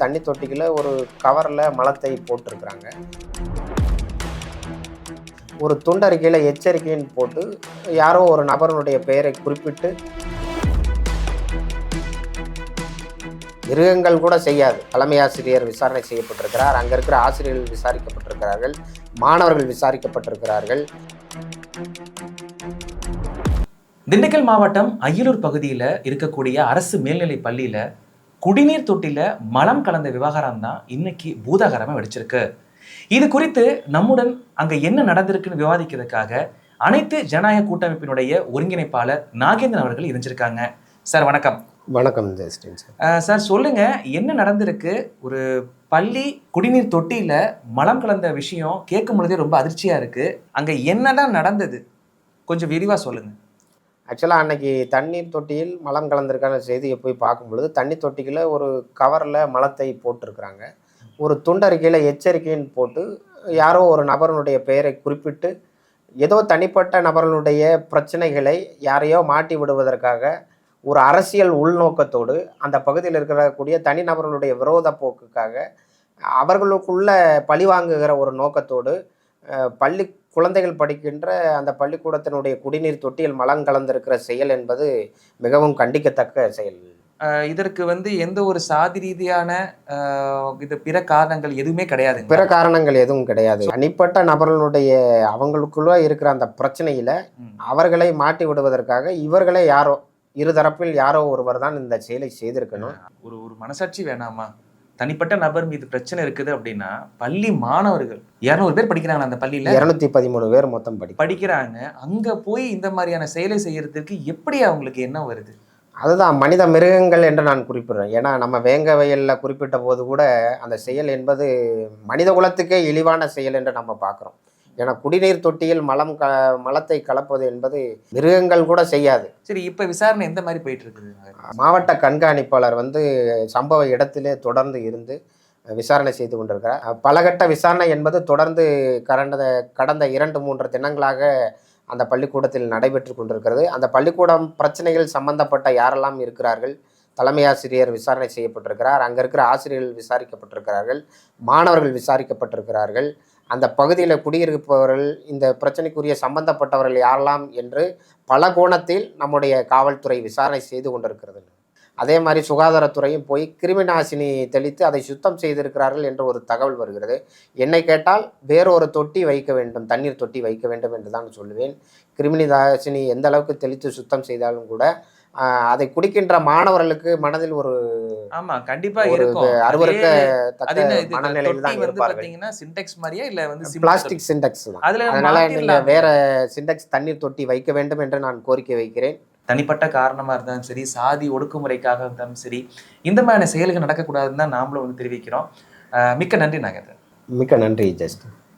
தண்ணி தொட்டிக்குள்ள ஒரு கவரில் மலத்தை போட்டிருக்கிறாங்க. ஒரு துண்டறிக்கையில் எச்சரிக்கைன்னு போட்டு யாரோ ஒரு நபருடைய பெயரை குறிப்பிட்டு, மிருகங்கள் கூட செய்யாது. தலைமை ஆசிரியர் விசாரணை செய்யப்பட்டிருக்கிறார். அங்கே இருக்கிற ஆசிரியர்கள் விசாரிக்கப்பட்டிருக்கிறார்கள். மாணவர்கள் விசாரிக்கப்பட்டிருக்கிறார்கள். திண்டுக்கல் மாவட்டம் அய்யலூர் பகுதியில் இருக்கக்கூடிய அரசு மேல்நிலை பள்ளியில் குடிநீர் தொட்டில மலம் கலந்த விவகாரம் தான் இன்னைக்கு பூதாகரமாக வெடிச்சிருக்கு. இது குறித்து நம்முடன் அங்கே என்ன நடந்திருக்குன்னு விவாதிக்கிறதுக்காக அனைத்து ஜனநாயக கூட்டமைப்பினுடைய ஒருங்கிணைப்பாளர் நாகேந்திரன் அவர்கள் இணைஞ்சிருக்காங்க. சார் வணக்கம். வணக்கம் சார், சொல்லுங்க, என்ன நடந்திருக்கு? ஒரு பள்ளி குடிநீர் தொட்டியில மலம் கலந்த விஷயம் கேட்கும் பொழுதே ரொம்ப அதிர்ச்சியா இருக்கு. அங்க என்னதான் நடந்தது கொஞ்சம் விரிவா சொல்லுங்க. ஆக்சுவலாக அன்னைக்கு தண்ணீர் தொட்டியில் மலம் கலந்திருக்கான செய்தியை போய் பார்க்கும் பொழுது தண்ணி தொட்டிக்குள்ள ஒரு கவரில் மலத்தை போட்டிருக்கிறாங்க. ஒரு துண்டறிக்கையில் எச்சரிக்கைன்னு போட்டு யாரோ ஒரு நபருடைய பெயரை குறிப்பிட்டு ஏதோ தனிப்பட்ட நபர்களுடைய பிரச்சனைகளை யாரையோ மாட்டி விடுவதற்காக ஒரு அரசியல் உள்நோக்கத்தோடு அந்த பகுதியில் இருக்கக்கூடிய தனிநபர்களுடைய விரோத போக்குக்காக அவர்களுக்குள்ள பழிவாங்குகிற ஒரு நோக்கத்தோடு பள்ளி குழந்தைகள் படிக்கின்ற அந்த பள்ளிக்கூடத்தினுடைய குடிநீர் தொட்டியில் மலம் கலந்திருக்கிற செயல் என்பது மிகவும் கண்டிக்கத்தக்க செயல். இதற்கு எந்த ஒரு சாதி ரீதியான இது பிற காரணங்கள் எதுவுமே கிடையாது. பிற காரணங்கள் எதுவும் கிடையாது. தனிப்பட்ட நபர்களுடைய அவங்களுக்குள்ள இருக்கிற அந்த பிரச்சனையில அவர்களை மாட்டி விடுவதற்காக இவர்களே யாரோ இருதரப்பில் யாரோ ஒருவர் தான் இந்த செயலை செய்திருக்கணும். ஒரு மனசாட்சி வேணாமா? தனிப்பட்ட நபர் மீது பிரச்சனை இருக்குது அப்படின்னா பள்ளி மாணவர்கள் 200 பேர் படிக்கிறாங்க. அந்த பள்ளியில 213 பேர் மொத்தம் படிக்கிறாங்க. அங்க போய் இந்த மாதிரியான செயலை செய்யறதுக்கு எப்படி அவங்களுக்கு என்ன வருது? அதுதான் மனித மிருகங்கள் என்று நான் குறிப்பிடுறேன். ஏன்னா நம்ம வேங்க வயலில் குறிப்பிட்ட போது கூட அந்த செயல் என்பது மனித குலத்துக்கே இழிவான செயல் என்று நம்ம பார்க்குறோம். ஏன்னா குடிநீர் தொட்டியில் மலத்தை கலப்பது என்பது மிருகங்கள் கூட செய்யாது. சரி, இப்போ விசாரணை எந்த மாதிரி போயிட்டு இருக்குது? மாவட்ட கண்காணிப்பாளர் சம்பவ இடத்திலே தொடர்ந்து இருந்து விசாரணை செய்து கொண்டிருக்கிறார். பலகட்ட விசாரணை என்பது தொடர்ந்து கடந்த 2-3 தினங்களாக அந்த பள்ளிக்கூடத்தில் நடைபெற்று கொண்டிருக்கிறது. அந்த பள்ளிக்கூடம் பிரச்சனைகள் சம்பந்தப்பட்ட யாரெல்லாம் இருக்கிறார்கள், தலைமை ஆசிரியர் விசாரணை செய்யப்பட்டிருக்கிறார். அங்கே இருக்கிற ஆசிரியர்கள் விசாரிக்கப்பட்டிருக்கிறார்கள். மாணவர்கள் விசாரிக்கப்பட்டிருக்கிறார்கள். அந்த பகுதியில் குடியிருப்பவர்கள், இந்த பிரச்சனைக்குரிய சம்பந்தப்பட்டவர்கள் யாரெல்லாம் என்று பல கோணத்தில் நம்முடைய காவல்துறை விசாரணை செய்து கொண்டிருக்கிறது. அதே மாதிரி சுகாதாரத்துறையும் போய் கிருமிநாசினி தெளித்து அதை சுத்தம் செய்திருக்கிறார்கள் என்ற ஒரு தகவல் வருகிறது. என்னை கேட்டால் வேறொரு தொட்டி வைக்க வேண்டும், தண்ணீர் தொட்டி வைக்க வேண்டும் என்று தான் சொல்லுவேன். கிருமிநாசினி எந்த அளவுக்கு தெளித்து சுத்தம் செய்தாலும் கூட அதை குடிக்கின்ற மாணவர்களுக்கு மனதில் ஒரு கண்டிப்பா இருக்கும் மனநிலையில் தான் இருப்பார்கள். சின்டெக்ஸ் மாதிரியா இல்ல பிளாஸ்டிக் சின்டெக்ஸ் தான். அதனால நீங்க வேற சின்டெக்ஸ் தண்ணீர் தொட்டி வைக்க வேண்டும் என்று நான் கோரிக்கை வைக்கிறேன். தனிப்பட்ட காரணமா இருந்தாலும் சரி, சாதி ஒடுக்குமுறைக்காக இருந்தாலும் சரி, இந்த மாதிரியான செயல்கள் நடக்கக்கூடாதுன்னு தான் நாமளும் தெரிவிக்கிறோம். மிக்க நன்றி நாகேந்திரன். மிக்க நன்றி ஜஸ்ட்.